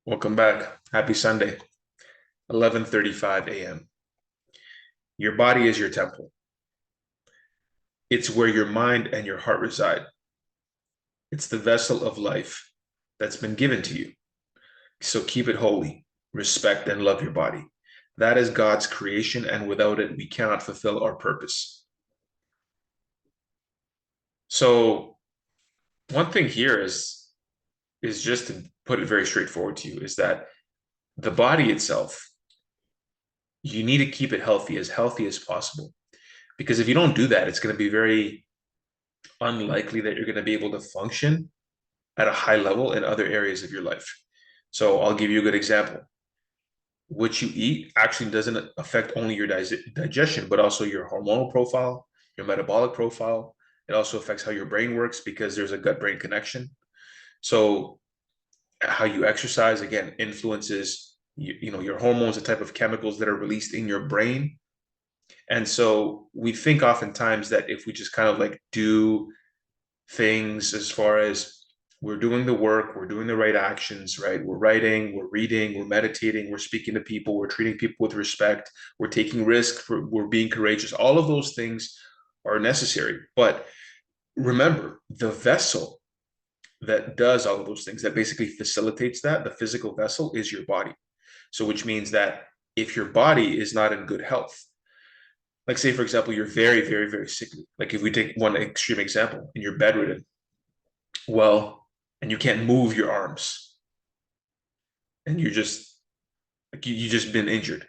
Welcome back. Happy Sunday, 11:35 a.m. Your body is your temple. It's where your mind and your heart reside. It's the vessel of life that's been given to you. So keep it holy, respect and love your body. That is God's creation, and without it, we cannot fulfill our purpose. So one thing here is just to put it very straightforward to you, is that the body itself, you need to keep it healthy as possible. Because if you don't do that, it's going to be very unlikely that you're going to be able to function at a high level in other areas of your life. So I'll give you a good example. What you eat actually doesn't affect only your digestion, but also your hormonal profile, your metabolic profile. It also affects how your brain works because there's a gut-brain connection. So how you exercise, again, influences your hormones, the type of chemicals that are released in your brain. And so we think oftentimes that if we just kind of like do things as far as we're doing the work, we're doing the right actions, right? We're writing, we're reading, we're meditating, we're speaking to people, we're treating people with respect, we're taking risks, we're being courageous. All of those things are necessary. But remember, the vessel that does all of those things, that basically facilitates that, the physical vessel is your body. So, which means that if your body is not in good health, like say, for example, you're very, very, very sickly. Like if we take one extreme example and you're bedridden, well, and you can't move your arms and you're just like you just been injured.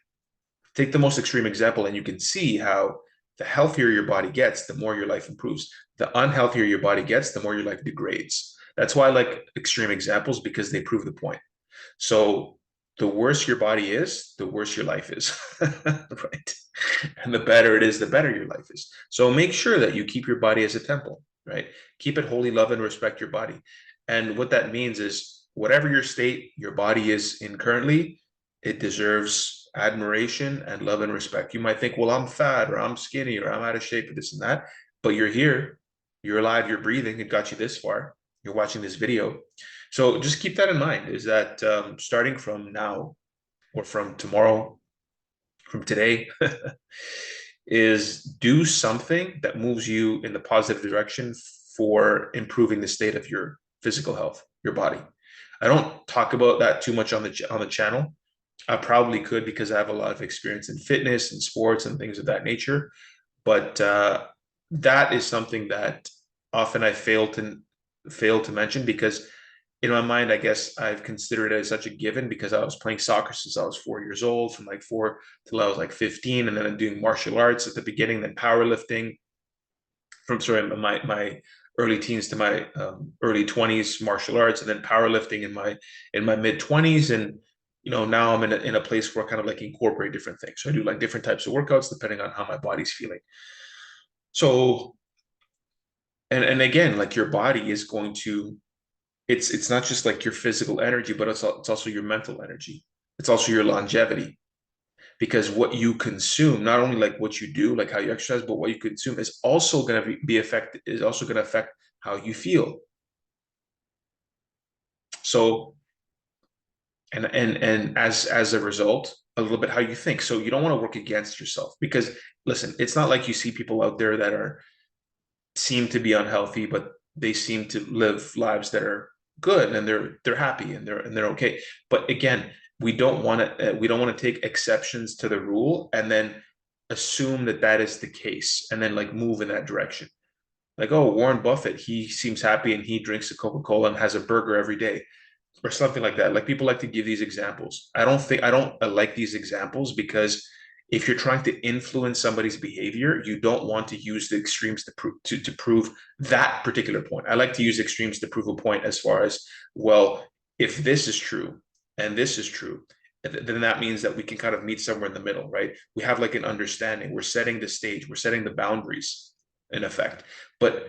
Take the most extreme example and you can see how the healthier your body gets, the more your life improves. The unhealthier your body gets, the more your life degrades. That's why I like extreme examples, because they prove the point. So the worse your body is, the worse your life is. Right? And the better it is, the better your life is. So make sure that you keep your body as a temple, right? Keep it holy, love and respect your body. And what that means is whatever your state your body is in currently, it deserves admiration and love and respect. You might think, well, I'm fat or I'm skinny or I'm out of shape or this and that, but you're here, you're alive, you're breathing, it got you this far, you're watching this video. So just keep that in mind, is that starting from now or from tomorrow, from today, is do something that moves you in the positive direction for improving the state of your physical health, your body. I don't talk about that too much on the channel. I probably could, because I have a lot of experience in fitness and sports and things of that nature. But that is something that often I fail to mention, because in my mind, I guess I've considered it as such a given, because I was playing soccer since I was 4 years old, from like four till I was like 15. And then I'm doing martial arts at the beginning, then powerlifting from my early teens to my early 20s, martial arts, and then powerlifting in my mid 20s. And now I'm in a place where I kind of like incorporate different things. So I do like different types of workouts depending on how my body's feeling. So and again, like your body is going to, it's not just like your physical energy, but it's also your mental energy. It's also your longevity, because what you consume, not only like what you do, like how you exercise, but what you consume is also going to be affected, is also going to affect how you feel. So and as a result, a little bit how you think. So you don't want to work against yourself, because listen, it's not like you see people out there that are seem to be unhealthy, but they seem to live lives that are good, and they're happy, and they're okay. But again, we don't want to take exceptions to the rule and then assume that that is the case and then like move in that direction. Like, oh, Warren Buffett, he seems happy and he drinks a Coca-Cola and has a burger every day, or something like that. Like people like to give these examples. I don't like these examples, because if you're trying to influence somebody's behavior, you don't want to use the extremes to prove that particular point. I like to use extremes to prove a point, as far as, well, if this is true and this is true, then that means that we can kind of meet somewhere in the middle, right? We have like an understanding. We're setting the stage, we're setting the boundaries in effect. But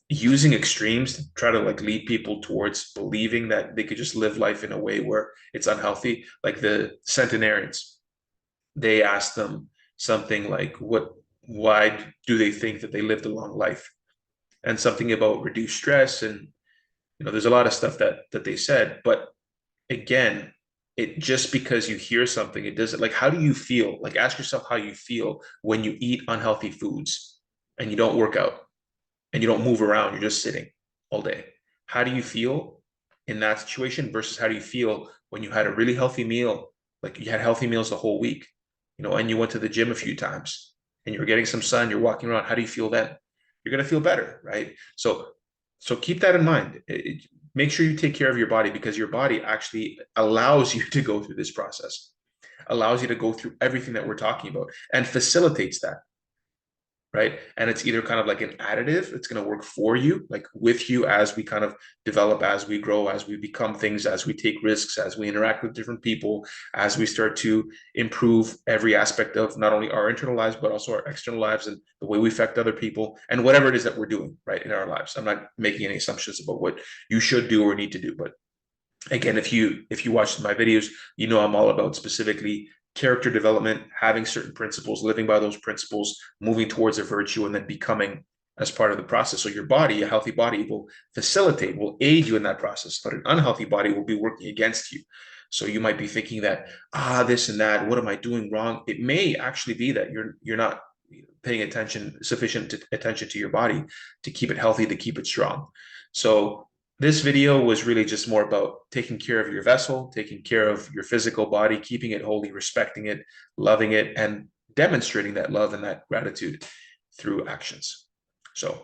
using extremes to try to like lead people towards believing that they could just live life in a way where it's unhealthy. Like the centenarians, they asked them something like, why do they think that they lived a long life? And something about reduced stress. And there's a lot of stuff that they said. But again, it just because you hear something, it doesn't like, how do you feel? Like, ask yourself how you feel when you eat unhealthy foods and you don't work out and you don't move around, you're just sitting all day. How do you feel in that situation versus how do you feel when you had a really healthy meal, like you had healthy meals the whole week, and you went to the gym a few times and you're getting some sun, you're walking around, how do you feel then? You're going to feel better, right? So keep that in mind. Make sure you take care of your body because your body actually allows you to go through this process, allows you to go through everything that we're talking about and facilitates that, right? And it's either kind of like an additive, it's going to work for you, like with you as we kind of develop, as we grow, as we become things, as we take risks, as we interact with different people, as we start to improve every aspect of not only our internal lives, but also our external lives and the way we affect other people and whatever it is that we're doing, right, in our lives. I'm not making any assumptions about what you should do or need to do, but again, if you watch my videos, I'm all about specifically character development, having certain principles, living by those principles, moving towards a virtue, and then becoming as part of the process. So your body, a healthy body, will facilitate, will aid you in that process, but an unhealthy body will be working against you. So you might be thinking that, this and that, what am I doing wrong? It may actually be that you're not paying sufficient attention to your body to keep it healthy, to keep it strong. So this video was really just more about taking care of your vessel, taking care of your physical body, keeping it holy, respecting it, loving it, and demonstrating that love and that gratitude through actions. So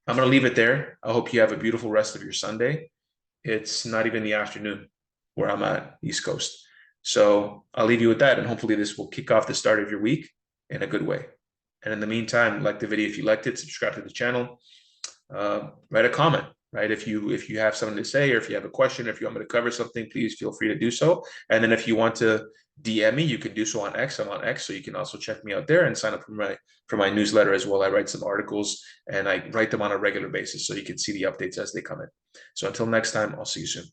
I'm going to leave it there. I hope you have a beautiful rest of your Sunday. It's not even the afternoon where I'm at, East Coast. So I'll leave you with that, and hopefully this will kick off the start of your week in a good way. And in the meantime, like the video if you liked it, subscribe to the channel, write a comment, right? If you have something to say, or if you have a question, if you want me to cover something, please feel free to do so. And then if you want to DM me, you can do so on X. I'm on X, so you can also check me out there and sign up for my newsletter as well. I write some articles and I write them on a regular basis, so you can see the updates as they come in. So until next time, I'll see you soon.